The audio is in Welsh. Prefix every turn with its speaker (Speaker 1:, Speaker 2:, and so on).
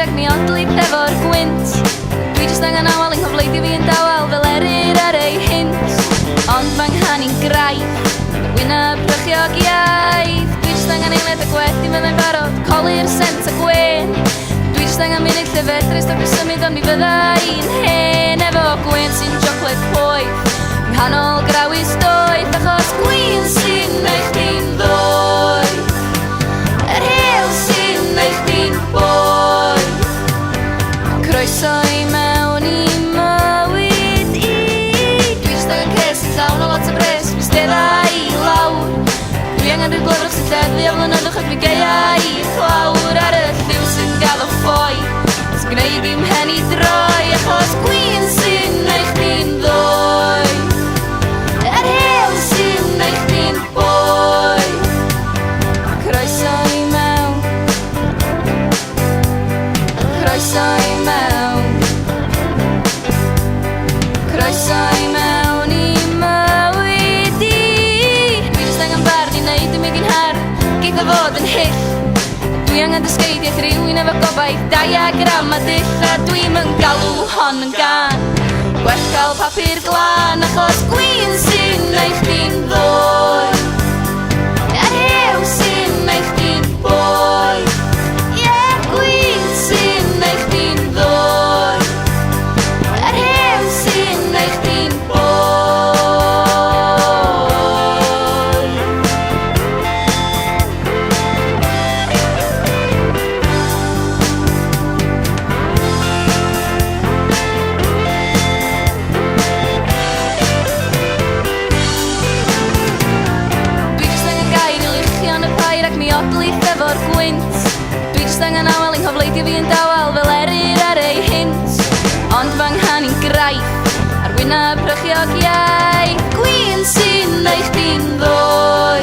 Speaker 1: ag mi odli efo'r gwynt. Dwi jyst angen awel yng nghyfleidio fi yn dawel fel eryr ar ei hint. Ond mae nghanu'n graith, wyneb rychiog iaith. Dwi jyst angen eiliad y gwedi fyddai'n barod, coli'r sent a gwen. Dwi jyst angen munud lle fedru stopio symud ond mi fydda i'n hen. Efo gwen sy'n siocled poeth, yng nghanol grawys doeth. Achos gwyn sy'n neud chdi'n ddoe, yr hewl sy'n neud chdi'n boi. Croeso i mewn i mywyd i. Dwi jyst angen ces yn llawn o lot o bres, mi stedda i lawr. Dwi angen rhyw glyfrwch sy'n deddfu o flynyddoch ac mi geia i clawr ar y lliw sy'n gael o ffoi. Sy'n gwneud i'm hen i droi, achos gwyn sy'n neud chdi'n ddoe, yr hewl sy'n neud chdi'n boi. Croeso i mewn, croeso i mewn, croeso i mewn i mywyd i. Dwi jyst angen bardd i neud i mi gyn her, geith o fod yn hyll. Dwi angen dysgeidiaeth rhywun efo gobaith, diagram a dull. A dwi'm yn galw hon yn gan, gwell gael papur glan. Achos gwyn sy'n neud chdi'n ddoe, yr hew sy'n neud chdi'n boi. Gwyn sy'n neud chdi'n ddoe, yr hew sy'n neud chdi'n boi. Dwi jyst angen gair i luchion y pair ac mi odlith efo'r gwynt. Dwi jyst angen awel yng nghyfleidio fi yn dawel fel eryr ar ei hint. Ond fy nghanu'n graith, ar wyneb rychiog iaith. Gwyn sy'n neud chdi'n ddoe,